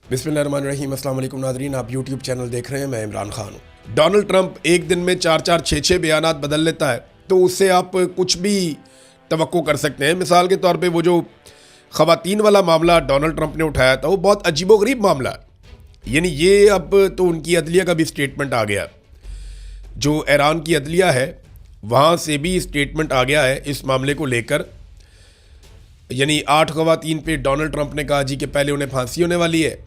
बिस्मिल्लाहिर्रहमानिर्रहीम। अस्सलाम वालेकुम नाज़रीन, आप यूट्यूब चैनल देख रहे हैं, मैं इमरान खान हूँ। डोनाल्ड ट्रंप एक दिन में 4-4, 6-6 बयानात बदल लेता है, तो उससे आप कुछ भी तवक्को कर सकते हैं। मिसाल के तौर पे वो जो ख़वातीन वाला मामला डोनाल्ड ट्रंप ने उठाया था, वो बहुत अजीबोगरीब मामला है। यानी ये अब तो उनकी अदलिया का भी स्टेटमेंट आ गया, जो ईरान की अदलिया है वहाँ से भी स्टेटमेंट आ गया है इस मामले को लेकर। यानी 8 ख़वातीन पे डोनाल्ड ट्रंप ने कहा जी कि पहले उन्हें फांसी होने वाली है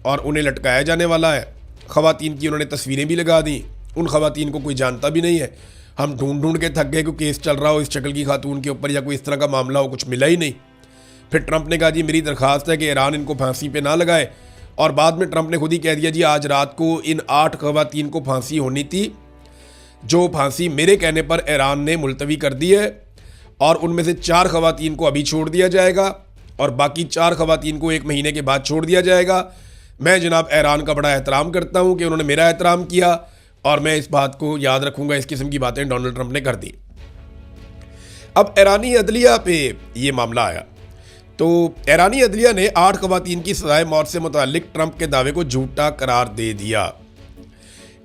और उन्हें लटकाया जाने वाला है। ख़वातीन की उन्होंने तस्वीरें भी लगा दी। उन ख़वातीन को कोई जानता भी नहीं है। हम ढूंढ ढूंढ के थक गए कि केस चल रहा हो इस शक्ल की खातून के ऊपर या कोई इस तरह का मामला हो, कुछ मिला ही नहीं। फिर ट्रंप ने कहा जी मेरी दरख्वास्त है कि ईरान इनको फांसी पे ना लगाए, और बाद में ट्रंप ने खुद ही कह दिया जी आज रात को इन 8 ख़वातीन को फांसी होनी थी, जो फांसी मेरे कहने पर ईरान ने मुलतवी कर दी है, और उनमें से 4 ख़वातीन को अभी छोड़ दिया जाएगा और बाकी 4 ख़वातीन को 1 महीने के बाद छोड़ दिया जाएगा। मैं जनाब ईरान का बड़ा एहतराम करता हूँ कि उन्होंने मेरा एहतराम किया, और मैं इस बात को याद रखूँगा। इस किस्म की बातें डोनाल्ड ट्रंप ने कर दी। अब ईरानी अदलिया पे ये मामला आया, तो ईरानी अदलिया ने 8 ख़वातीन की सज़ाए मौत से मुताल्लिक ट्रंप के दावे को झूठा करार दे दिया।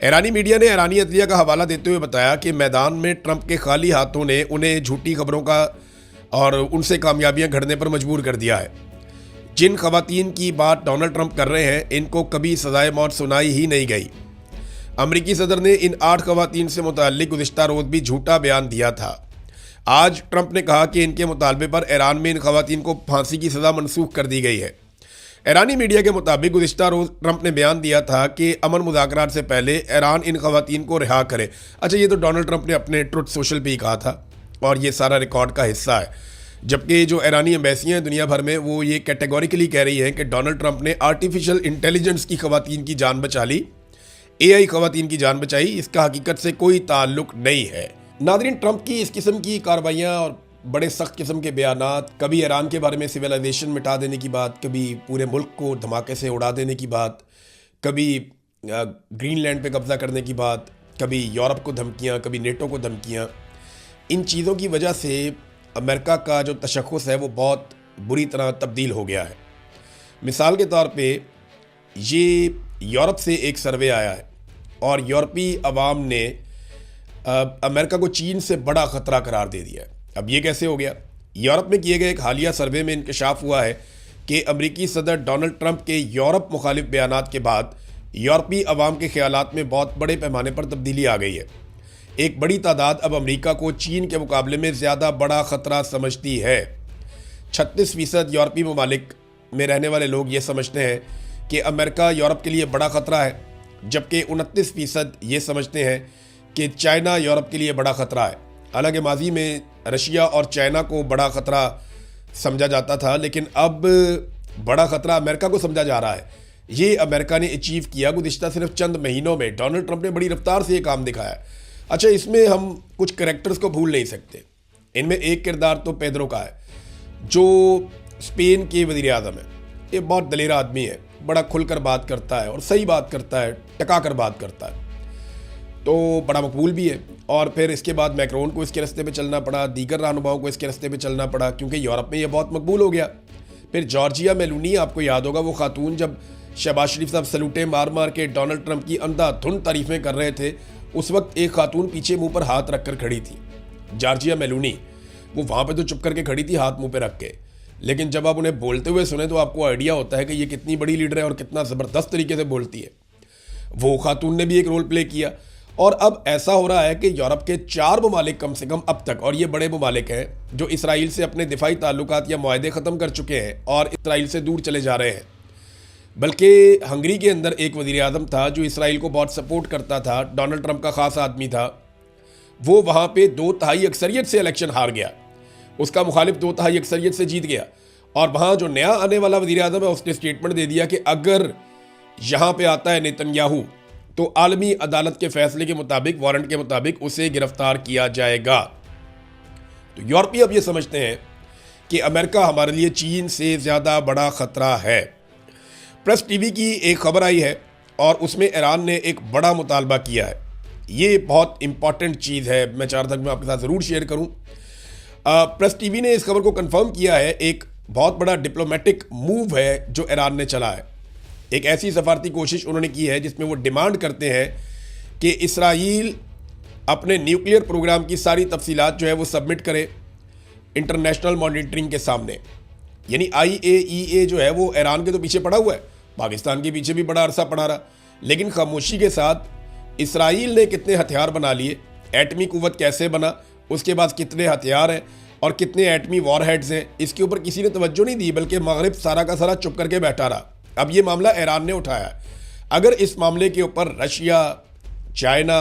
ईरानी मीडिया ने ईरानी अदलिया का हवाला देते हुए बताया कि मैदान में ट्रंप के खाली हाथों ने उन्हें झूठी खबरों का और उनसे कामयाबियां घड़ने पर मजबूर कर दिया है। जिन ख़वातीन की बात डोनाल्ड ट्रंप कर रहे हैं, इनको कभी सज़ाए मौत सुनाई ही नहीं गई। अमरीकी सदर ने इन 8 ख़वातीन से मुताल्लिक गुज़िश्ता रोज़ भी झूठा बयान दिया था। आज ट्रंप ने कहा कि इनके मुतालबे पर ईरान में इन ख़वातीन को फांसी की सज़ा मनसूख कर दी गई है। ईरानी मीडिया के मुताबिक गुज़िश्ता रोज़ ट्रंप ने बयान दिया था कि अमन मुज़ाकरात से पहले ईरान इन ख़वातीन को रिहा करे। अच्छा, ये तो डोनाल्ड ट्रंप ने अपने ट्रुथ सोशल पे ही कहा था और ये सारा रिकॉर्ड का हिस्सा है। जबकि जो ईरानी एम्बेसियाँ हैं दुनिया भर में, वो ये कैटेगोरिकली कह रही हैं कि डोनाल्ड ट्रंप ने आर्टिफिशियल इंटेलिजेंस की ख़वातीन की जान बचा ली, AI ख़वातीन की जान बचाई। इसका हकीकत से कोई ताल्लुक नहीं है। नाज़रीन, ट्रंप की इस किस्म की कार्रवाइयाँ और बड़े सख्त किस्म के बयानात, कभी ईरान के बारे में सिविलाइजेशन मिटा देने की बात, कभी पूरे मुल्क को धमाके से उड़ा देने की बात, कभी ग्रीनलैंड पे कब्ज़ा करने की बात, कभी यूरोप को धमकियाँ, कभी नेटो को धमकियाँ। इन चीज़ों की वजह से अमेरिका का जो तशख़्ख़ुस है वो बहुत बुरी तरह तब्दील हो गया है। मिसाल के तौर पे ये यूरोप से एक सर्वे आया है और यूरोपीय अवाम ने अमेरिका को चीन से बड़ा ख़तरा करार दे दिया है। अब ये कैसे हो गया? यूरोप में किए गए एक हालिया सर्वे में इंकशाफ हुआ है कि अमरीकी सदर डोनाल्ड ट्रंप के यूरोप मुखालिफ बयानात के बाद यूरोपीय अवाम के ख्यालात में बहुत बड़े पैमाने पर तब्दीली आ गई है। एक बड़ी तादाद अब अमरीका को चीन के मुकाबले में ज़्यादा बड़ा ख़तरा समझती है। 36% यूरोपीय ममालिक में रहने वाले लोग ये समझते हैं कि अमेरिका यूरोप के लिए बड़ा ख़तरा है, जबकि 29% ये समझते हैं कि चाइना यूरोप के लिए बड़ा ख़तरा है। हालांकि माजी में रशिया और चाइना को बड़ा ख़तरा समझा जाता था, लेकिन अब बड़ा ख़तरा अमेरिका को समझा जा रहा है। ये अमेरिका ने अचीव किया गुज़िश्ता सिर्फ चंद महीनों में। डोनाल्ड ट्रंप ने बड़ी रफ्तार से ये काम दिखाया। अच्छा, इसमें हम कुछ कैरेक्टर्स को भूल नहीं सकते। इनमें एक किरदार तो पेड्रो का है, जो स्पेन के वज़ीर आज़म है। ये बहुत दलेरा आदमी है, बड़ा खुलकर बात करता है और सही बात करता है, टका कर बात करता है, तो बड़ा मकबूल भी है। और फिर इसके बाद मैक्रोन को इसके रास्ते पे चलना पड़ा, दीगर रहनुमाओं को इसके रास्ते पे चलना पड़ा, क्योंकि यूरोप में ये बहुत मकबूल हो गया। फिर जॉर्जिया मेलोनी, आपको याद होगा वो खातून जब शहबाज शरीफ साहब सलूटे मार मार के डोनाल्ड ट्रंप की अंधाधुंध तारीफ़ें कर रहे थे, उस वक्त एक खातून पीछे मुंह पर हाथ रख कर खड़ी थी, जॉर्जिया मेलोनी। वो वहाँ पर तो चुप करके खड़ी थी हाथ मुँह पर रख के, लेकिन जब आप उन्हें बोलते हुए सुने तो आपको आइडिया होता है कि ये कितनी बड़ी लीडर है और कितना ज़बरदस्त तरीके से बोलती है। वो खातून ने भी एक रोल प्ले किया। और अब ऐसा हो रहा है कि यूरोप के 4 ममालिक कम से कम अब तक, और ये बड़े ममालिक हैं, जो इसराइल से अपने दिफाई ताल्लुकात या मुआहदे ख़त्म कर चुके हैं और इसराइल से दूर चले जा रहे हैं। बल्कि हंगरी के अंदर एक वज़ीर आज़म था जो इसराइल को बहुत सपोर्ट करता था, डोनाल्ड ट्रंप का ख़ास आदमी था। वो वहाँ पे 2/3 अक्सरियत से इलेक्शन हार गया, उसका मुखालिफ 2/3 अक्सरियत से जीत गया। और वहाँ जो नया आने वाला वज़ीर आज़म है उसने स्टेटमेंट दे दिया कि अगर यहाँ पे आता है नेतन्याहू तो आलमी अदालत के फैसले के मुताबिक, वारंट के मुताबिक उसे गिरफ्तार किया जाएगा। तो यूरोपीय अब ये समझते हैं कि अमेरिका हमारे लिए चीन से ज़्यादा बड़ा ख़तरा है। प्रेस टीवी की एक खबर आई है और उसमें ईरान ने एक बड़ा मुतालबा किया है। ये बहुत इंपॉर्टेंट चीज़ है, मैं चाहता हूँ मैं आपके साथ ज़रूर शेयर करूँ। प्रेस टीवी ने इस खबर को कंफर्म किया है। एक बहुत बड़ा डिप्लोमेटिक मूव है जो ईरान ने चला है। एक ऐसी सफारती कोशिश उन्होंने की है जिसमें वो डिमांड करते हैं कि इसराइल अपने न्यूक्लियर प्रोग्राम की सारी तफसीलात जो है वो सबमिट करे इंटरनेशनल मॉनिटरिंग के सामने। यानी IAEA जो है वो ईरान के तो पीछे पड़ा हुआ है, पाकिस्तान के पीछे भी बड़ा अरसा पड़ा रहा, लेकिन खामोशी के साथ इसराइल ने कितने हथियार बना लिए, एटमी कुव्वत कैसे बना, उसके पास कितने हथियार हैं और कितने एटमी वॉरहेड्स हैं, इसके ऊपर किसी ने तवज्जो नहीं दी, बल्कि मगरिब सारा का सारा चुप करके बैठा रहा। अब ये मामला ईरान ने उठाया। अगर इस मामले के ऊपर रशिया, चाइना,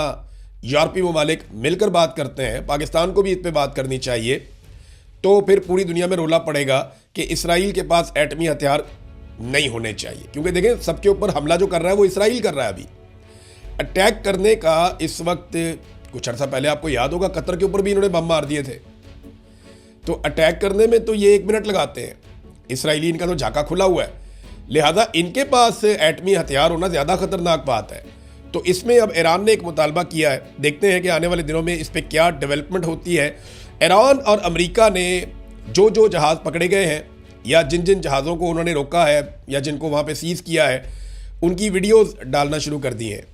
यूरोपीय ममालिक मिलकर बात करते हैं, पाकिस्तान को भी इस पर बात करनी चाहिए, तो फिर पूरी दुनिया में रोला पड़ेगा कि इसराइल के पास एटमी हथियार नहीं होने चाहिए। क्योंकि देखें, सबके ऊपर हमला जो कर रहा है वो इसराइल कर रहा है। अभी अटैक करने का इस वक्त, कुछ अर्सा पहले आपको याद होगा कतर के ऊपर भी इन्होंने बम मार दिए थे। तो अटैक करने में तो ये 1 मिनट लगाते हैं, इसराइली इनका तो झाका खुला हुआ है, लिहाजा इनके पास एटमी हथियार होना ज़्यादा खतरनाक बात है। तो इसमें अब ईरान ने एक मुतालबा किया है, देखते हैं कि आने वाले दिनों में इस पर क्या डेवलपमेंट होती है। ईरान और अमेरिका ने जो जो जहाज़ पकड़े गए हैं या जिन जिन जहाज़ों को उन्होंने रोका है या जिनको वहाँ पे सीज़ किया है, उनकी वीडियोस डालना शुरू कर दी हैं।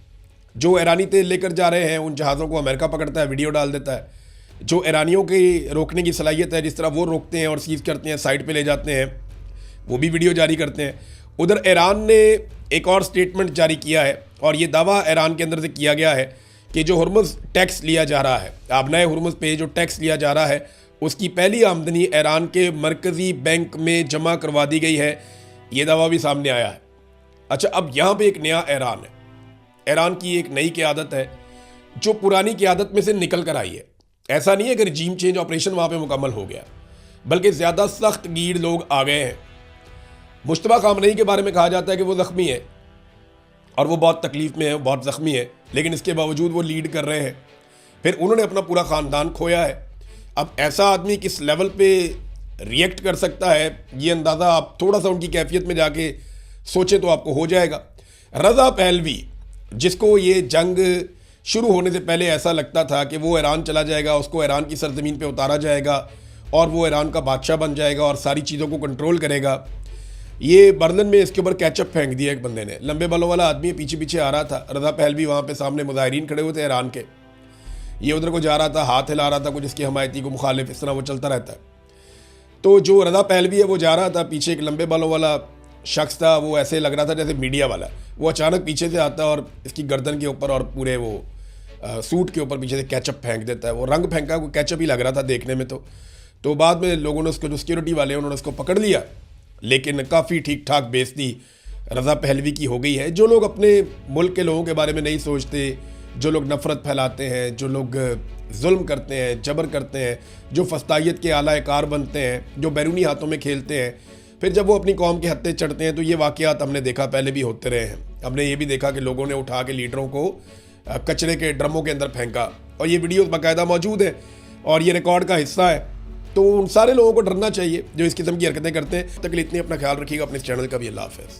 जो ईरानी तेल लेकर जा रहे हैं उन जहाज़ों को अमेरिका पकड़ता है, वीडियो डाल देता है। जो ईरानियों की रोकने की सलाहियत है, जिस तरह वो रोकते हैं और सीज़ करते हैं, साइड पे ले जाते हैं, वो भी वीडियो जारी करते हैं। उधर ईरान ने एक और स्टेटमेंट जारी किया है और ये दावा ईरान के अंदर से किया गया है कि जो हुर्मुज़ टैक्स लिया जा रहा है, आबनाए हुर्मुज़ पे जो टैक्स लिया जा रहा है, उसकी पहली आमदनी ईरान के मरकज़ी बैंक में जमा करवा दी गई है। ये दावा भी सामने आया है। अच्छा, अब यहाँ पे एक नया ईरान है। ईरान की एक नई क़यादत है जो पुरानी क़यादत में से निकल कर आई है। ऐसा नहीं है कि रजीम चेंज ऑपरेशन वहाँ पे मुकम्मल हो गया, बल्कि ज़्यादा सख्त गीर लोग आ गए हैं। मुश्तबा खामनेई के बारे में कहा जाता है कि वो ज़ख्मी है और वो बहुत तकलीफ़ में है, बहुत ज़ख्मी है, लेकिन इसके बावजूद वो लीड कर रहे हैं। फिर उन्होंने अपना पूरा ख़ानदान खोया है। अब ऐसा आदमी किस लेवल पे रिएक्ट कर सकता है, ये अंदाज़ा आप थोड़ा सा उनकी कैफियत में जाके सोचें तो आपको हो जाएगा। रज़ा पहलवी, जिसको ये जंग शुरू होने से पहले ऐसा लगता था कि वो ईरान चला जाएगा, उसको ईरान की सरजमीन पे उतारा जाएगा और वो ईरान का बादशाह बन जाएगा और सारी चीज़ों को कंट्रोल करेगा, ये बर्तन में इसके ऊपर कैचअप फेंक दिया एक बंदे ने। लंबे बालों वाला आदमी पीछे पीछे आ रहा था। रज़ा पहलवी वहाँ पे सामने मुजाहिरीन खड़े हुए थे ईरान के, ये उधर को जा रहा था, हाथ हिला रहा था कुछ इसकी हमायती को मुखालिफ, इस तरह वो चलता रहता है। तो जो रज़ा पहलवी है वो जा रहा था, पीछे एक लंबे बालों वाला शख्स था, वो ऐसे लग रहा था जैसे मीडिया वाला। वो अचानक पीछे से आता है और इसकी गर्दन के ऊपर और पूरे वो सूट के ऊपर पीछे से कैचअप फेंक देता है। वो रंग फेंका, वो कैचअप ही लग रहा था देखने में। तो बाद में लोगों ने उसको, जो सिक्योरिटी वाले उन्होंने उसको पकड़ लिया, लेकिन काफ़ी ठीक ठाक बेइज्जती रज़ा पहलवी की हो गई है। जो लोग अपने मुल्क के लोगों के बारे में नहीं सोचते, जो लोग नफ़रत फैलाते हैं, जो लोग जुल्म करते हैं, जबर करते हैं, जो फस्तायत के आला कार बनते हैं, जो बैरूनी हाथों में खेलते हैं, फिर जब वो अपनी कौम के हत्थे चढ़ते हैं तो ये वाक़यात हमने देखा, पहले भी होते रहे हैं। हमने ये भी देखा कि लोगों ने उठा के लीडरों को कचरे के ड्रमों के अंदर फेंका, और ये वीडियोस बाकायदा मौजूद है और ये रिकॉर्ड का हिस्सा है। तो उन सारे लोगों को डरना चाहिए जो इस किस्म की हरकतें करते हैं। तक इतनी अपना ख्याल रखिएगा, अपने इस चैनल का भी। अल्लाह हाफ़िज़।